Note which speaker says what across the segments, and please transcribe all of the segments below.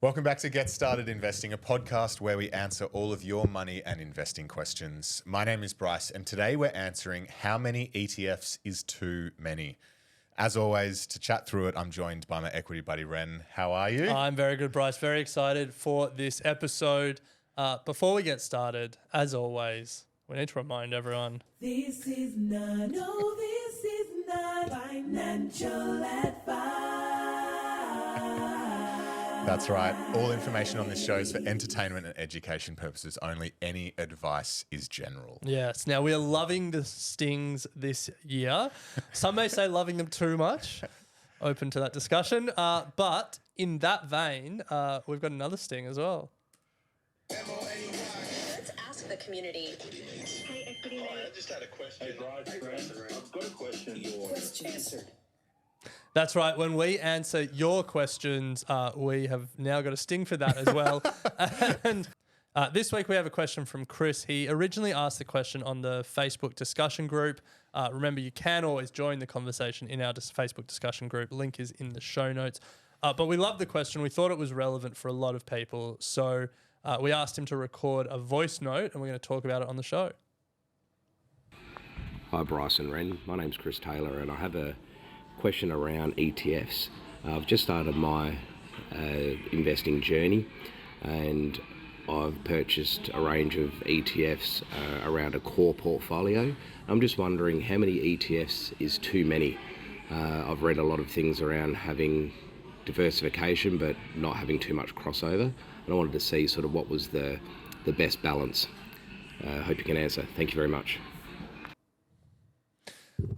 Speaker 1: Welcome back to Get Started Investing, a podcast where we answer all of your money and investing questions. My name is Bryce, and today we're answering how many ETFs is too many. As always, to chat through it, I'm joined by my equity buddy, Ren. How are you?
Speaker 2: I'm very good, Bryce. Very excited for this episode. Before we get started, as always, we need to remind everyone.
Speaker 3: This is not financial advice.
Speaker 1: That's right. All information on this show is for entertainment and education purposes only. Any advice is general.
Speaker 2: Yes. Now, we are loving the stings this year. Some may say loving them too much. Open to that discussion. But in that vein, we've got another sting as well.
Speaker 4: Let's ask the community.
Speaker 5: Hey, equity mate.
Speaker 6: I just had a question. Hey, Bryce, I've got a question.
Speaker 3: Question answered.
Speaker 2: That's right. When we answer your questions, we have now got a sting for that as well. And this week we have a question from Chris. He originally asked the question on the Facebook discussion group. Remember, you can always join the conversation in our Facebook discussion group. Link is in the show notes. But we loved the question. We thought it was relevant for a lot of people. So we asked him to record a voice note, and we're going to talk about it on the show.
Speaker 7: Hi, Bryce and Ren. My name's Chris Taylor, and I have a question around ETFs. I've just started my investing journey, and I've purchased a range of ETFs around a core portfolio. I'm just wondering how many ETFs is too many. I've read a lot of things around having diversification but not having too much crossover, and I wanted to see sort of what was the best balance. Hope you can answer. Thank you very much.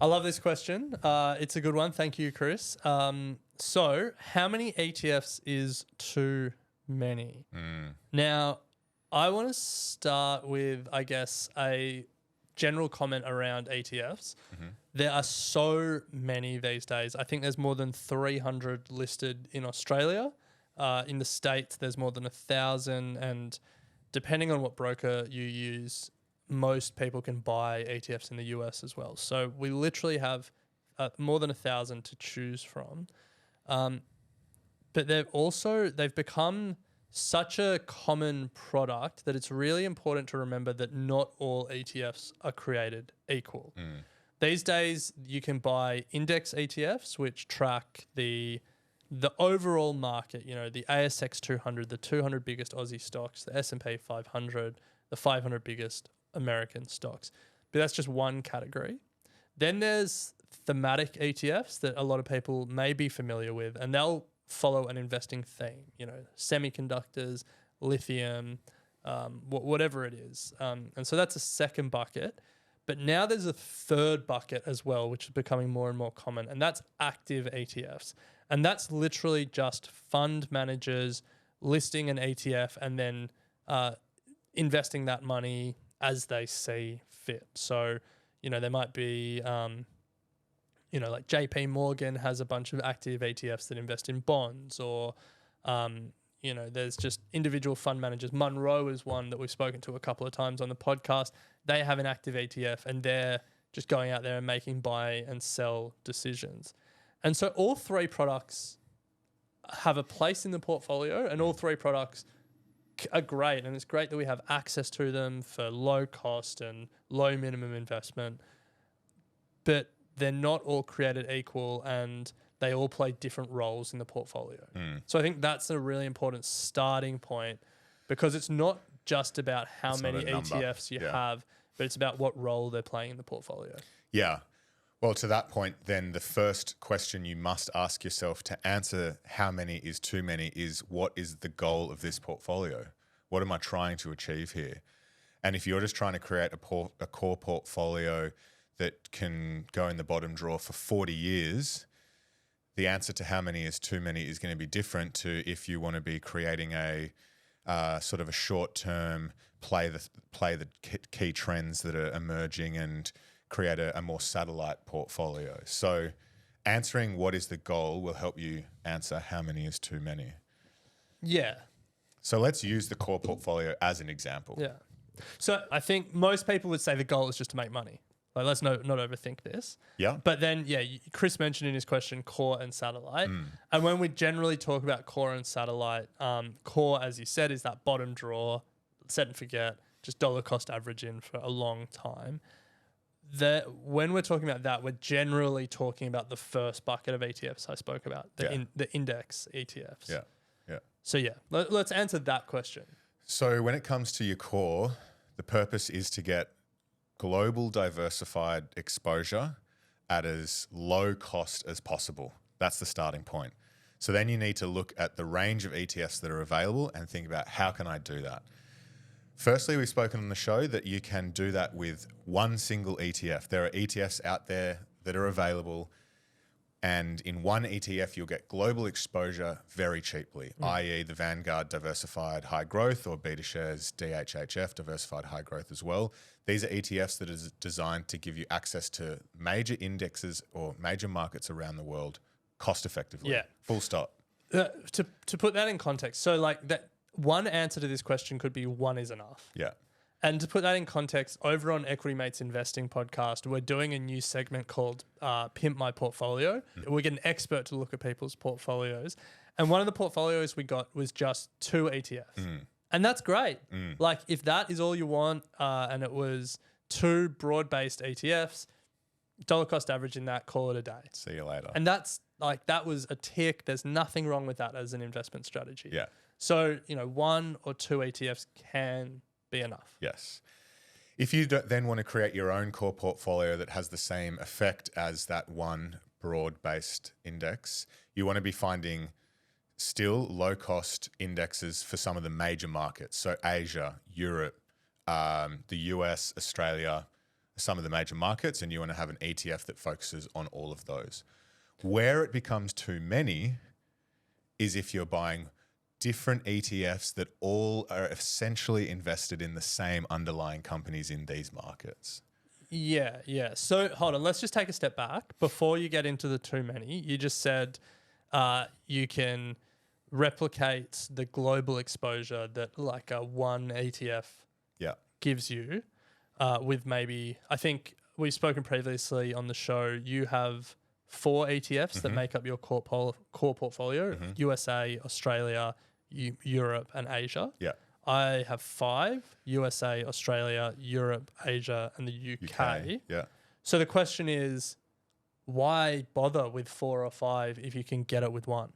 Speaker 2: I love this question. It's a good one. Thank you, Chris. So how many ETFs is too many? Now, I want to start with, I guess, a general comment around ETFs. There are so many these days. I think there's more than 300 listed in Australia. In the States, there's more than 1,000. And depending on what broker you use, most people can buy ETFs in the US as well. So we literally have more than 1,000 to choose from. But they've become such a common product that it's really important to remember that not all ETFs are created equal. These days, you can buy index ETFs, which track the overall market, the ASX 200, the 200 biggest Aussie stocks, the S&P 500, the 500 biggest American stocks. But that's just one category. Then there's thematic ETFs that a lot of people may be familiar with, and they'll follow an investing theme, semiconductors, lithium, whatever it is. And so that's a second bucket. But now there's a third bucket as well, which is becoming more and more common, and that's active ETFs. And that's literally just fund managers listing an ETF and then investing that money as they see fit. So, there might be, like JP Morgan has a bunch of active ETFs that invest in bonds, or, there's just individual fund managers. Monroe is one that we've spoken to a couple of times on the podcast. They have an active ETF, and they're just going out there and making buy and sell decisions. And so all three products have a place in the portfolio, and all three products are great, and it's great that we have access to them for low cost and low minimum investment, but they're not all created equal, and they all play different roles in the portfolio. So I think that's a really important starting point, because it's not just about how many ETFs you have, but it's about what role they're playing in the portfolio.
Speaker 1: Yeah. Well, to that point, then the first question you must ask yourself to answer how many is too many is, what is the goal of this portfolio? What am I trying to achieve here? And if you're just trying to create a core portfolio that can go in the bottom drawer for 40 years, the answer to how many is too many is going to be different to if you want to be creating a sort of a short-term play the key trends that are emerging and create a more satellite portfolio. So answering what is the goal will help you answer how many is too many.
Speaker 2: Yeah.
Speaker 1: So let's use the core portfolio as an example.
Speaker 2: Yeah. So I think most people would say the goal is just to make money, Like, let's not overthink this.
Speaker 1: Yeah.
Speaker 2: But then, yeah, Chris mentioned in his question core and satellite. And when we generally talk about core and satellite, core, as you said, is that bottom drawer, set and forget, just dollar cost average in for a long time. When we're talking about that, we're generally talking about the first bucket of ETFs I spoke about, the index ETFs.
Speaker 1: Yeah. Yeah.
Speaker 2: So yeah, let's answer that question.
Speaker 1: So when it comes to your core, the purpose is to get global diversified exposure at as low cost as possible. That's the starting point. So then you need to look at the range of ETFs that are available and think about, how can I do that? Firstly, we've spoken on the show that you can do that with one single ETF. There are ETFs out there that are available, and in one ETF, you'll get global exposure very cheaply, i.e. the Vanguard Diversified High Growth, or BetaShares DHHF Diversified High Growth as well. These are ETFs that are designed to give you access to major indexes or major markets around the world cost effectively.
Speaker 2: Yeah.
Speaker 1: Full stop.
Speaker 2: To put that in context, so like that, one answer to this question could be one is enough.
Speaker 1: Yeah.
Speaker 2: And to put that in context, over on Equity Mates Investing podcast, we're doing a new segment called Pimp My Portfolio. We get an expert to look at people's portfolios. And one of the portfolios we got was just 2 ETFs. And that's great. Like, if that is all you want, and it was 2 broad-based ETFs, dollar cost average in that, call it a day.
Speaker 1: See you later.
Speaker 2: And that's like, that was a tick. There's nothing wrong with that as an investment strategy.
Speaker 1: Yeah.
Speaker 2: So, 1 or 2 ETFs can be enough.
Speaker 1: Yes. If you then want to create your own core portfolio that has the same effect as that one broad-based index, you want to be finding still low-cost indexes for some of the major markets. So Asia, Europe, the US, Australia, some of the major markets, and you want to have an ETF that focuses on all of those. Where it becomes too many is if you're buying different ETFs that all are essentially invested in the same underlying companies in these markets.
Speaker 2: Yeah. So hold on, let's just take a step back. Before you get into the too many, you just said you can replicate the global exposure that like a one ETF gives you with maybe, I think we've spoken previously on the show, you have 4 ETFs that make up your core portfolio, USA, Australia, Europe and Asia.
Speaker 1: Yeah.
Speaker 2: I have 5, USA, Australia, Europe, Asia and the UK.
Speaker 1: Yeah.
Speaker 2: So the question is, why bother with 4 or 5 if you can get it with 1?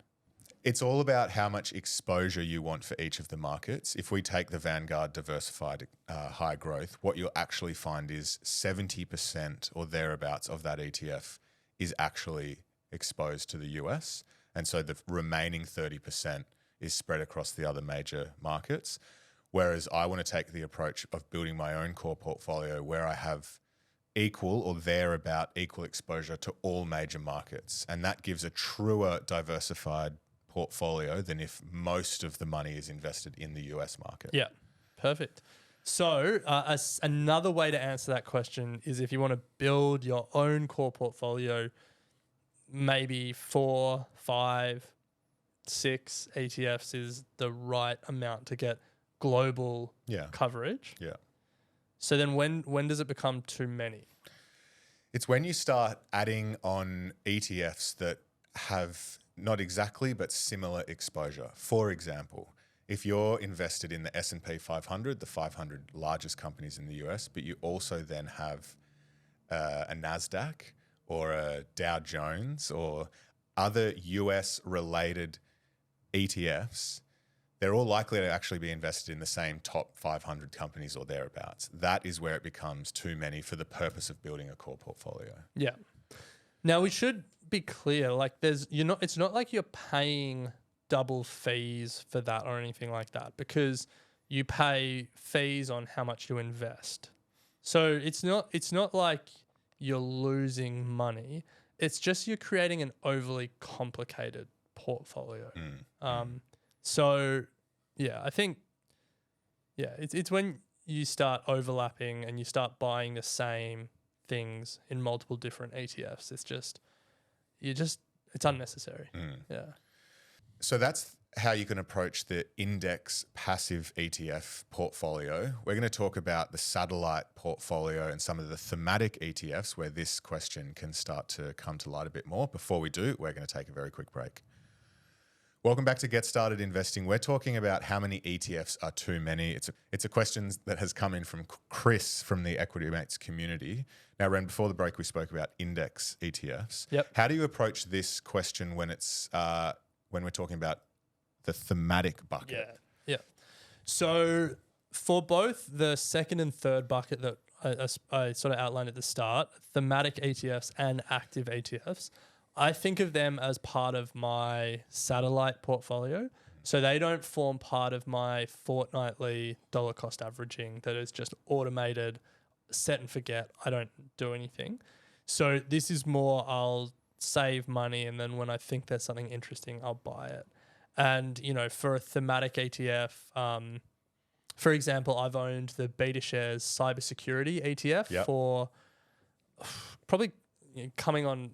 Speaker 1: It's all about how much exposure you want for each of the markets. If we take the Vanguard Diversified High Growth, what you'll actually find is 70% or thereabouts of that ETF is actually exposed to the US. And so the remaining 30% is spread across the other major markets. Whereas I want to take the approach of building my own core portfolio where I have equal or thereabout equal exposure to all major markets. And that gives a truer diversified portfolio than if most of the money is invested in the US market.
Speaker 2: Yeah, perfect. So another way to answer that question is if you want to build your own core portfolio, maybe 4, 5, 6 ETFs is the right amount to get global coverage.
Speaker 1: Yeah.
Speaker 2: So then when does it become too many?
Speaker 1: It's when you start adding on ETFs that have not exactly but similar exposure. For example, if you're invested in the S&P 500, the 500 largest companies in the US, but you also then have a NASDAQ or a Dow Jones or other US related ETFs, they're all likely to actually be invested in the same top 500 companies or thereabouts. That is where it becomes too many for the purpose of building a core portfolio.
Speaker 2: Yeah. Now we should be clear, like it's not like you're paying double fees for that or anything like that, because you pay fees on how much you invest. So it's not like you're losing money. It's just you're creating an overly complicated portfolio. So yeah, I think it's when you start overlapping and you start buying the same things in multiple different ETFs. It's unnecessary. Yeah.
Speaker 1: So that's how you can approach the index passive ETF portfolio. We're going to talk about the satellite portfolio and some of the thematic ETFs where this question can start to come to light a bit more. Before we do, we're going to take a very quick break. Welcome back to Get Started Investing. We're talking about how many ETFs are too many. It's a question that has come in from Chris from the Equity Mates community. Now, Ren, before the break, we spoke about index ETFs.
Speaker 2: Yep.
Speaker 1: How do you approach this question when we're talking about the thematic bucket?
Speaker 2: Yeah. So for both the second and third bucket that I sort of outlined at the start, thematic ETFs and active ETFs, I think of them as part of my satellite portfolio. So they don't form part of my fortnightly dollar cost averaging that is just automated, set and forget. I don't do anything. So this is more, I'll save money, and then when I think there's something interesting, I'll buy it. And, you know, for a thematic ETF, for example, I've owned the BetaShares cybersecurity ETF for probably coming on,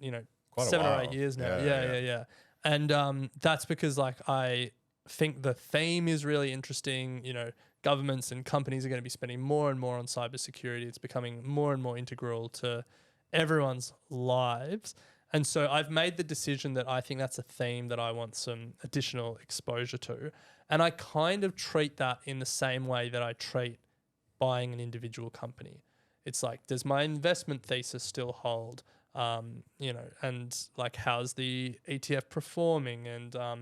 Speaker 1: Quite a
Speaker 2: 7 or
Speaker 1: while.
Speaker 2: 8 years now.
Speaker 1: Yeah.
Speaker 2: Yeah. And that's because like I think the theme is really interesting. You know, governments and companies are going to be spending more and more on cybersecurity. It's becoming more and more integral to everyone's lives. And so I've made the decision that I think that's a theme that I want some additional exposure to. And I kind of treat that in the same way that I treat buying an individual company. It's like, does my investment thesis still hold? And like, how's the ETF performing? And are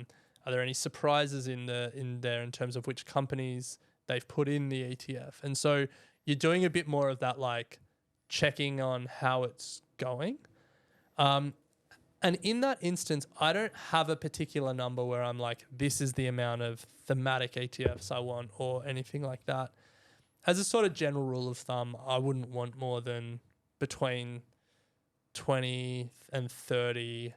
Speaker 2: there any surprises in there in terms of which companies they've put in the ETF? And so you're doing a bit more of that, like checking on how it's going. And in that instance, I don't have a particular number where I'm like, this is the amount of thematic ETFs I want or anything like that. As a sort of general rule of thumb, I wouldn't want more than between 20 and 30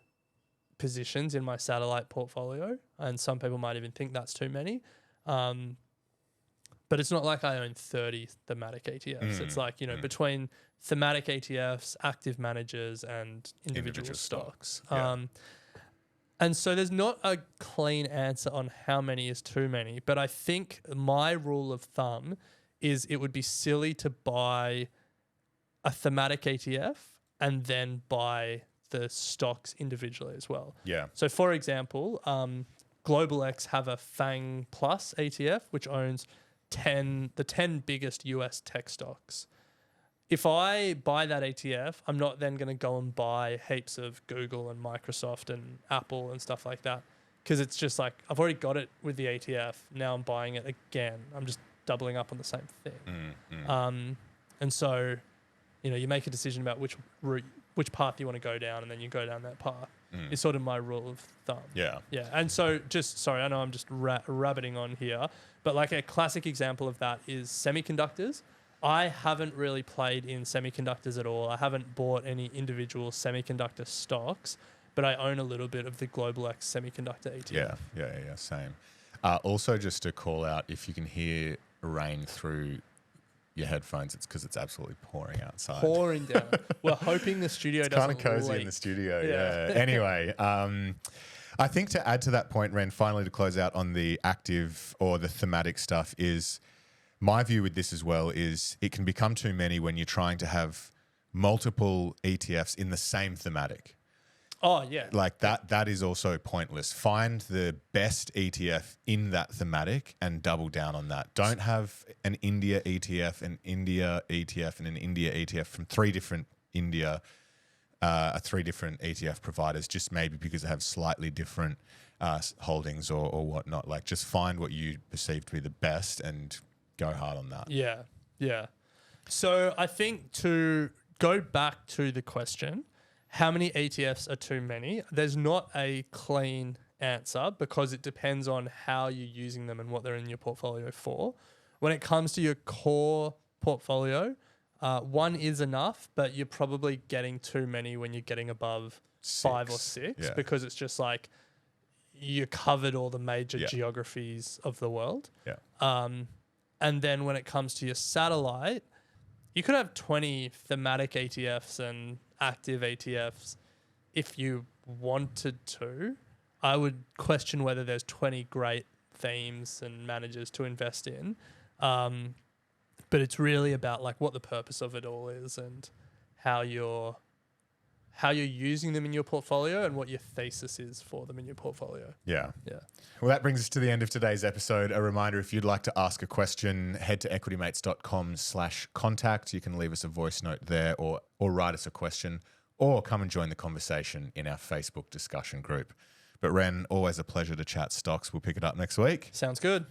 Speaker 2: positions in my satellite portfolio. And some people might even think that's too many. But it's not like I own 30 thematic ETFs. It's like, between thematic ETFs, active managers, and individual stocks.
Speaker 1: Yeah.
Speaker 2: And so there's not a clean answer on how many is too many. But I think my rule of thumb is it would be silly to buy a thematic ETF and then buy the stocks individually as well.
Speaker 1: Yeah.
Speaker 2: So for example, Global X have a FANG Plus ETF, which owns the 10 biggest US tech stocks. If I buy that ETF, I'm not then going to go and buy heaps of Google and Microsoft and Apple and stuff like that, because it's just like, I've already got it with the ETF. Now I'm buying it again. I'm just doubling up on the same thing. And so, you make a decision about which path you want to go down, and then you go down that path. It's sort of my rule of thumb.
Speaker 1: Yeah.
Speaker 2: And so I know I'm just rabbiting on here, but like a classic example of that is semiconductors. I haven't really played in semiconductors at all. I haven't bought any individual semiconductor stocks, but I own a little bit of the Global X semiconductor ETF.
Speaker 1: Yeah, same. Also, just to call out, if you can hear rain through your headphones, it's because it's absolutely pouring outside.
Speaker 2: Pouring down. We're hoping the studio
Speaker 1: It's
Speaker 2: doesn't
Speaker 1: kind of cozy
Speaker 2: leak.
Speaker 1: in the studio.
Speaker 2: Yeah.
Speaker 1: Yeah. Anyway, I think to add to that point, Ren, finally to close out on the active or the thematic stuff, is my view with this as well is it can become too many when you're trying to have multiple ETFs in the same thematic.
Speaker 2: Oh, yeah.
Speaker 1: Like that is also pointless. Find the best ETF in that thematic and double down on that. Don't have an India ETF, an India ETF, and an India ETF from three different ETF providers, just maybe because they have slightly different holdings or whatnot. Like, just find what you perceive to be the best and go hard on that.
Speaker 2: Yeah. So I think to go back to the question, how many ETFs are too many? There's not a clean answer because it depends on how you're using them and what they're in your portfolio for. When it comes to your core portfolio, one is enough, but you're probably getting too many when you're getting above 5 or 6 because it's just like you covered all the major geographies of the world.
Speaker 1: Yeah.
Speaker 2: And then when it comes to your satellite, you could have 20 thematic ETFs and active ETFs if you wanted to. I would question whether there's 20 great themes and managers to invest in. But it's really about like what the purpose of it all is and how you're using them in your portfolio and what your thesis is for them in your portfolio.
Speaker 1: Yeah.
Speaker 2: Yeah.
Speaker 1: Well, that brings us to the end of today's episode. A reminder, if you'd like to ask a question, head to equitymates.com/contact. You can leave us a voice note there or write us a question or come and join the conversation in our Facebook discussion group. But Ren, always a pleasure to chat stocks. We'll pick it up next week.
Speaker 2: Sounds good.